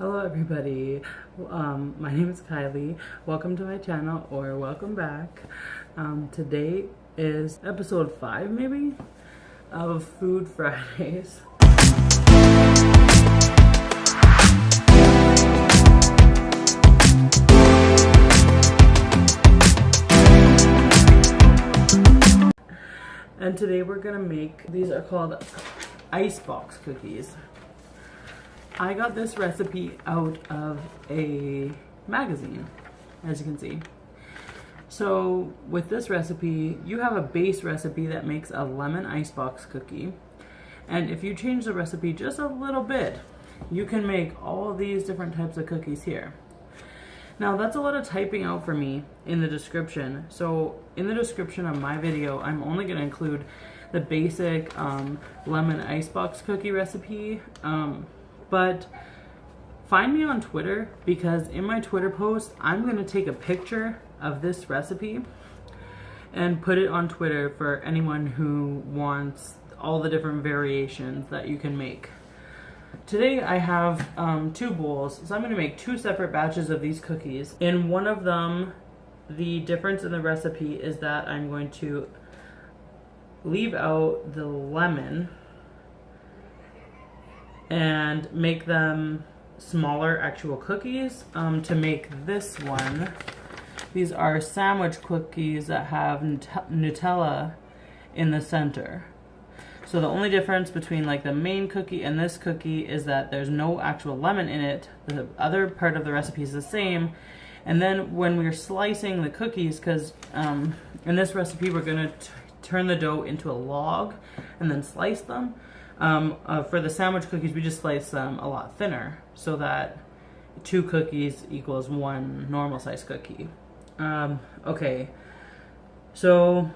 Hello everybody, my name is Kylie. Welcome to my channel, or welcome back. Today is episode 5 maybe of Food Fridays. And today we're gonna make, these are called Icebox cookies. I got this recipe out of a magazine, as you can see. So with this recipe, you have a base recipe that makes a lemon icebox cookie. And if you change the recipe just a little bit, you can make all these different types of cookies here. Now that's a lot of typing out for me in the description. So in the description of my video, I'm only gonna include the basic lemon icebox cookie recipe. But find me on Twitter, because in my Twitter post, I'm going to take a picture of this recipe and put it on Twitter for anyone who wants all the different variations that you can make. Today I have 2 bowls, so I'm going to make 2 separate batches of these cookies. In one of them, the difference in the recipe is that I'm going to leave out the lemon and make them smaller actual cookies. To make this one, these are sandwich cookies that have Nutella in the center. So the only difference between like the main cookie and this cookie is that there's no actual lemon in it. The other part of the recipe is the same. And then when we're slicing the cookies, because in this recipe we're gonna turn the dough into a log and then slice them. For the sandwich cookies, we just slice them a lot thinner so that 2 cookies equals 1 normal size cookie. Okay, so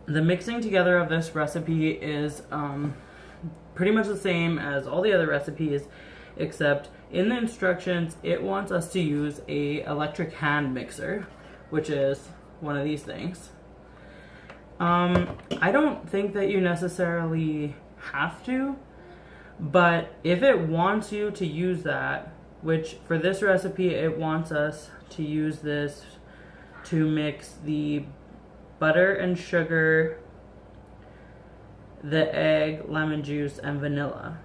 the mixing together of this recipe is pretty much the same as all the other recipes, except in the instructions it wants us to use a electric hand mixer, which is one of these things. I don't think that you necessarily have to, but if it wants you to use that, which for this recipe it wants us to use this to mix the butter and sugar, the egg, lemon juice, and vanilla.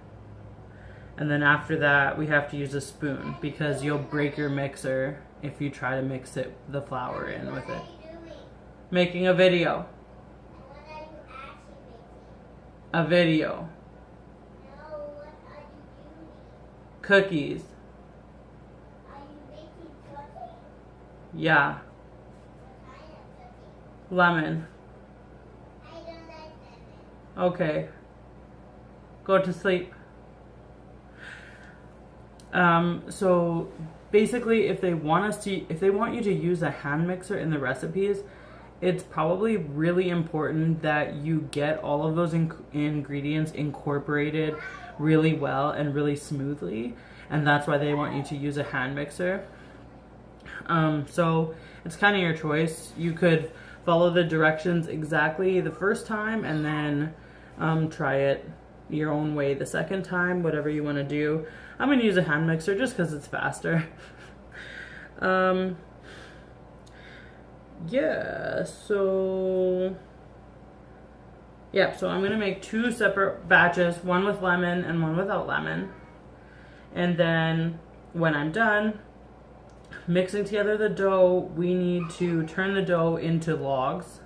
And then after that we have to use a spoon, because you'll break your mixer if you try to mix the flour in with it. Making a video. A video. No, what are you doing? Cookies. Are you making cookies? Yeah. What kind of cookies? Lemon. I don't like lemon. Okay. Go to sleep. So basically if they want you to use a hand mixer in the recipes, it's probably really important that you get all of those ingredients incorporated really well and really smoothly, and that's why they want you to use a hand mixer. So it's kind of your choice. You could follow the directions exactly the first time and then try it your own way the second time, whatever you want to do. I'm going to use a hand mixer just because it's faster. So I'm going to make 2 separate batches, one with lemon and one without lemon. And then when I'm done mixing together the dough, we need to turn the dough into logs,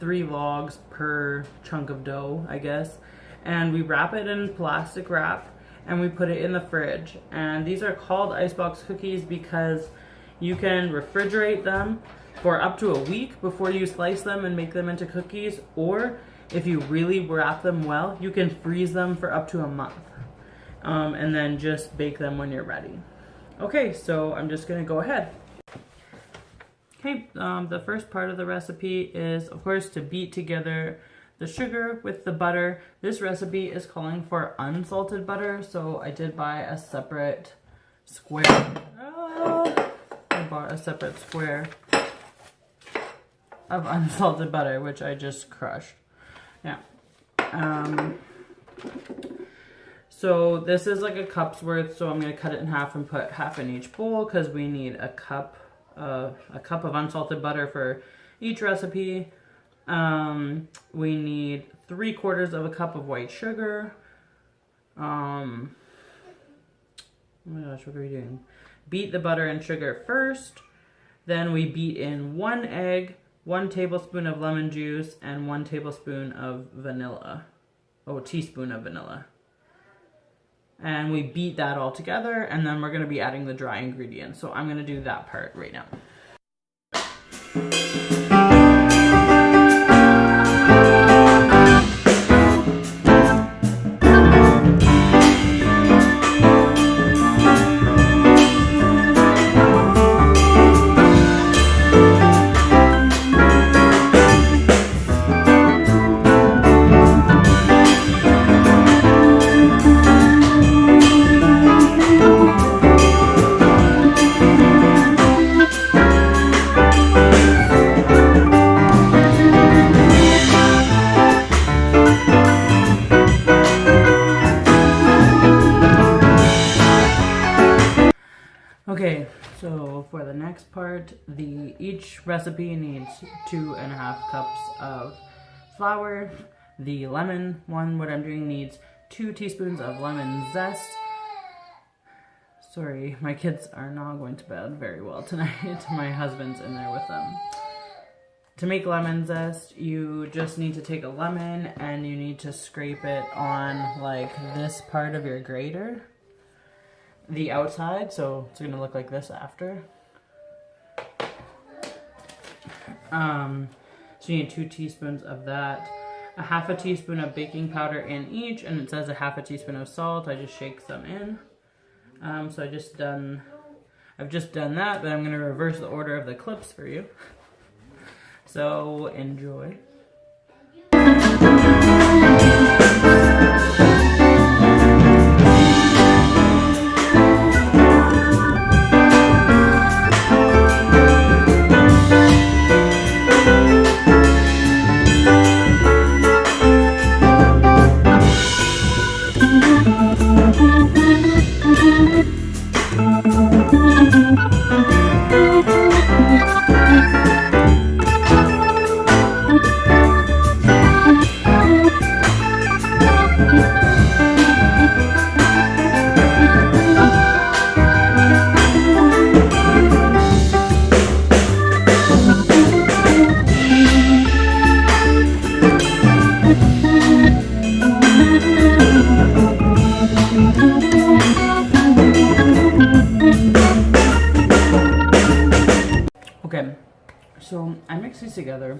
3 logs per chunk of dough, I guess. And we wrap it in plastic wrap and we put it in the fridge. And these are called icebox cookies because you can refrigerate them for up to a week before you slice them and make them into cookies, or if you really wrap them well, you can freeze them for up to a month, and then just bake them when you're ready. Okay, so I'm just gonna go ahead. Okay, the first part of the recipe is, of course, to beat together the sugar with the butter. This recipe is calling for unsalted butter, so I did buy a separate square. I bought a separate square of unsalted butter, which I just crushed. Yeah. So this is like a cup's worth, so I'm going to cut it in half and put half in each bowl because we need a cup of unsalted butter for each recipe. We need 3/4 of a cup of white sugar. Oh my gosh, what are we doing? Beat the butter and sugar first. Then we beat in 1 egg, 1 tablespoon of lemon juice, and 1 tablespoon of vanilla. Oh, teaspoon of vanilla. And we beat that all together, and then we're going to be adding the dry ingredients. So I'm going to do that part right now. Okay, so for the next part, each recipe needs 2.5 cups of flour. The lemon one, what I'm doing, needs 2 teaspoons of lemon zest. Sorry, my kids are not going to bed very well tonight. My husband's in there with them. To make lemon zest, you just need to take a lemon and you need to scrape it on like this part of your grater. The outside, so it's gonna look like this after. So you need 2 teaspoons of that, a 1/2 teaspoon of baking powder in each, and it says a 1/2 teaspoon of salt. I just shake some in. So I've just done that, but I'm gonna reverse the order of the clips for you. So enjoy. Okay, so I mix these together,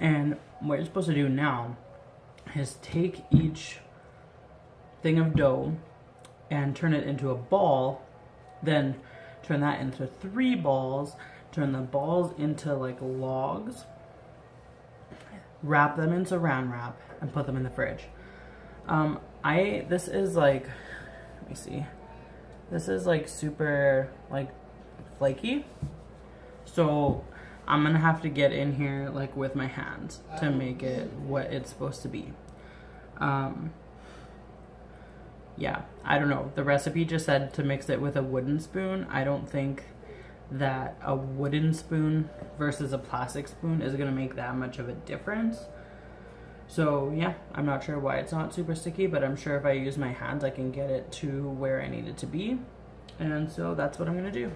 and what you're supposed to do now is take each thing of dough and turn it into a ball, then turn that into 3 balls, turn the balls into like logs, wrap them in saran wrap, and put them in the fridge. This is like, let me see, this is like super like flaky. So I'm gonna have to get in here like with my hands to make it what it's supposed to be. Yeah, I don't know. The recipe just said to mix it with a wooden spoon. I don't think that a wooden spoon versus a plastic spoon is gonna make that much of a difference. So yeah, I'm not sure why it's not super sticky, but I'm sure if I use my hands, I can get it to where I need it to be. And so that's what I'm gonna do.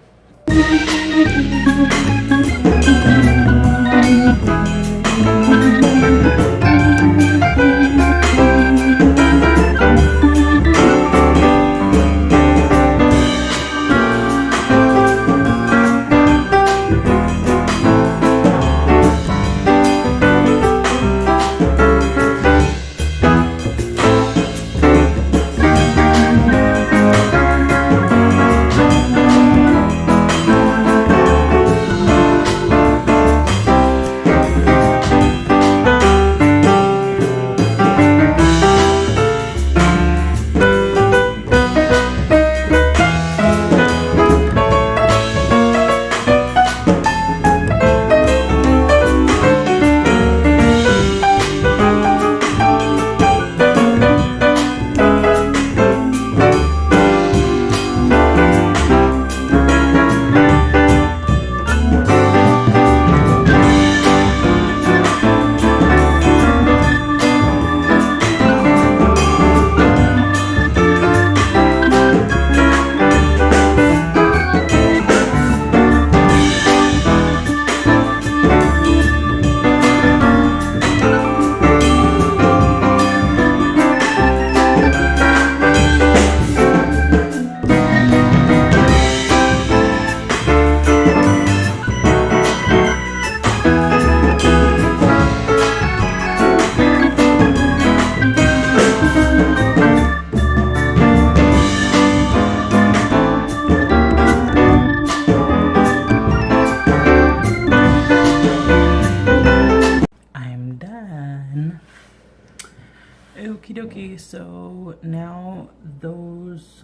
cookie. So now those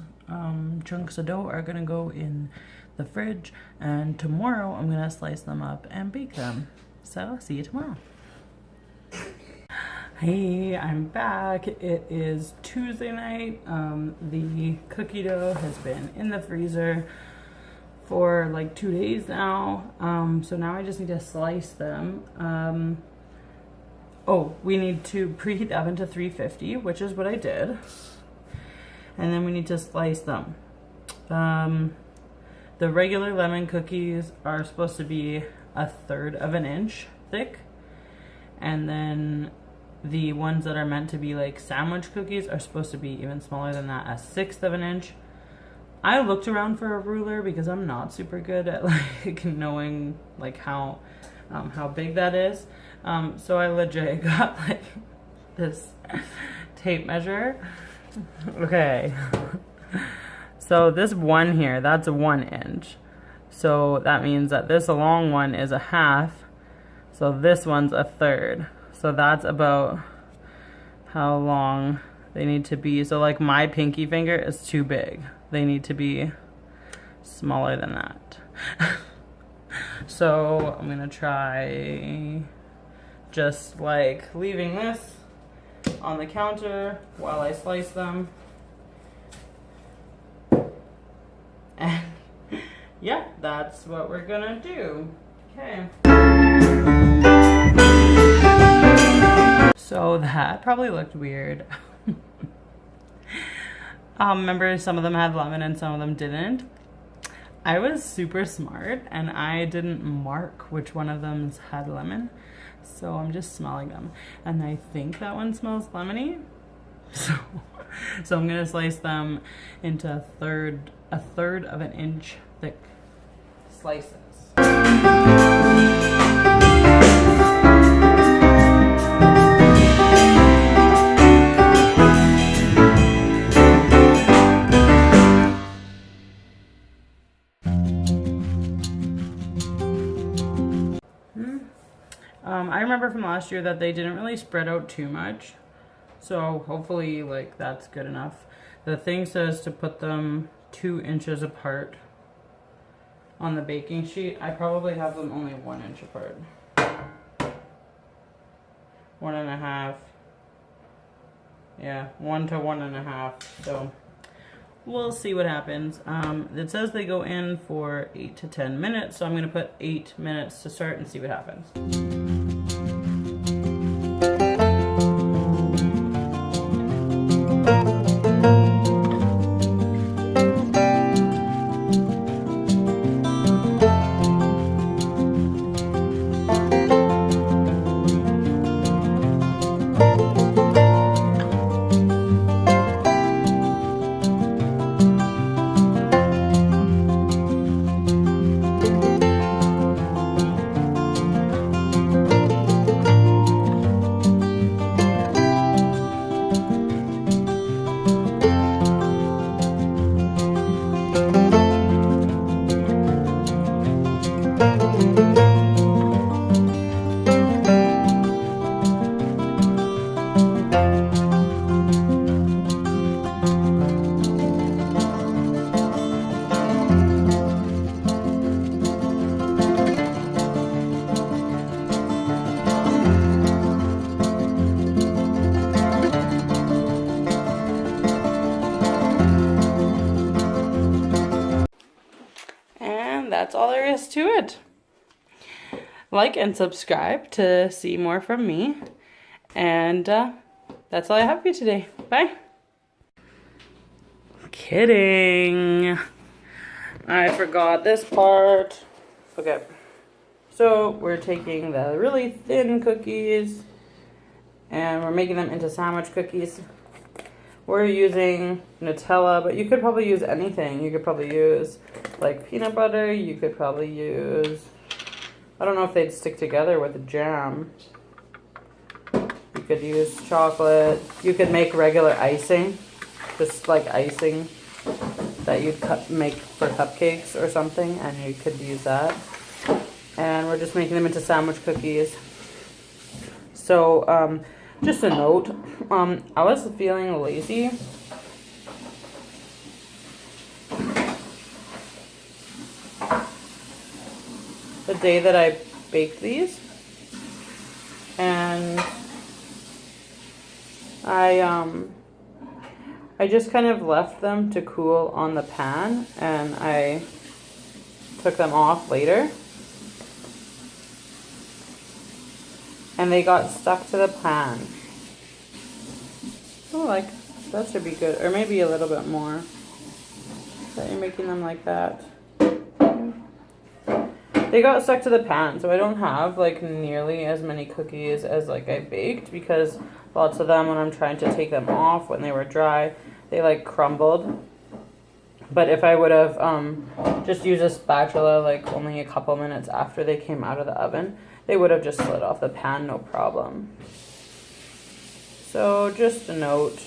chunks of dough are gonna go in the fridge, and tomorrow I'm gonna slice them up and bake them. So see you tomorrow. Hey, I'm back. It is Tuesday night. The cookie dough has been in the freezer for like 2 days now. So now I just need to slice them. Oh, we need to preheat the oven to 350, which is what I did. And then we need to slice them. The regular lemon cookies are supposed to be 1/3 of an inch thick. And then the ones that are meant to be like sandwich cookies are supposed to be even smaller than that, 1/6 of an inch. I looked around for a ruler because I'm not super good at like knowing like how big that is. So I legit got like this tape measure. Okay. So this one here, that's 1 inch. So that means that this long one is 1/2. So this one's 1/3. So that's about how long they need to be. So like my pinky finger is too big. They need to be smaller than that. So I'm gonna try just like leaving this on the counter while I slice them. And yeah, that's what we're gonna do. Okay. So that probably looked weird. Remember, some of them had lemon and some of them didn't. I was super smart and I didn't mark which one of them had lemon. So I'm just smelling them. And I think that one smells lemony. So I'm gonna slice them into a third of an inch thick slices. I remember from last year that they didn't really spread out too much. So hopefully like that's good enough. The thing says to put them 2 inches apart on the baking sheet. I probably have them only 1 inch apart. 1.5. Yeah, 1 to 1.5. So we'll see what happens. It says they go in for 8 to 10 minutes. So I'm going to put 8 minutes to start and see what happens. That's all there is to it. Like and subscribe to see more from me. And that's all I have for you today. Bye. Kidding. I forgot this part. Okay. So we're taking the really thin cookies and we're making them into sandwich cookies. We're using Nutella, but you could probably use anything. You could probably use like peanut butter. You could probably use, I don't know if they'd stick together with the jam. You could use chocolate. You could make regular icing, just like icing that you'd make for cupcakes or something, and you could use that. And we're just making them into sandwich cookies. So Just a note, I was feeling lazy. The day that I baked these, and I just kind of left them to cool on the pan, and I took them off later. And they got stuck to the pan. Oh, like, that should be good. Or maybe a little bit more. That you're making them like that. They got stuck to the pan, so I don't have like nearly as many cookies as like I baked, because lots of them, when I'm trying to take them off when they were dry, they like crumbled. But if I would have just used a spatula like only a couple minutes after they came out of the oven, they would have just slid off the pan, no problem. So just a note.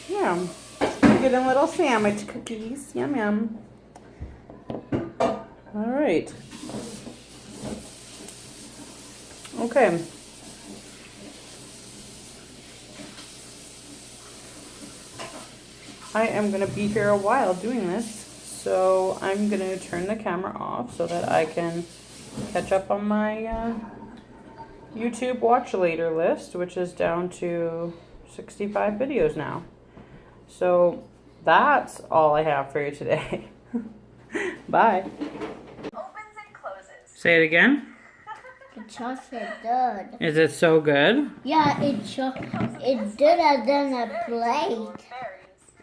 Yeah, getting little sandwich cookies. Yum yum. All right. Okay. I am going to be here a while doing this, so I'm going to turn the camera off so that I can catch up on my YouTube watch later list, which is down to 65 videos now. So that's all I have for you today. Bye. Opens and closes. Say it again. It's so good. Is it so good? Yeah, it's gooder than a plate.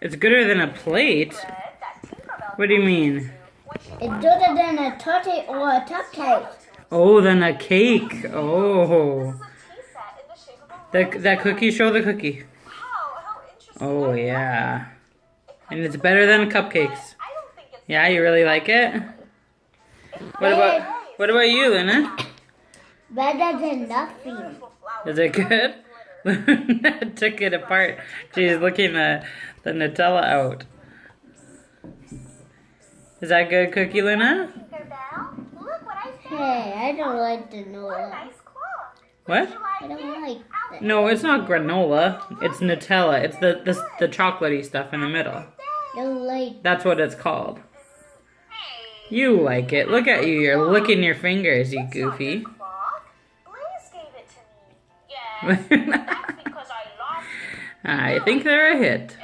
It's gooder than a plate? What do you mean? It's gooder than a torte or a cupcake. Oh, than a cake. Oh. That cookie, show the cookie. Oh, yeah. And it's better than cupcakes. Yeah, you really like it? What about you, Lena? Better than nothing. Is it good? Luna took it apart. She's looking the Nutella out. Is that good cookie, Luna? Hey, I don't like the granola. What? I don't like that. No, it's not granola. It's Nutella. It's the chocolatey stuff in the middle. I don't like. That's what it's called. You like it. Look at you. You're licking your fingers, you goofy. I think they're a hit.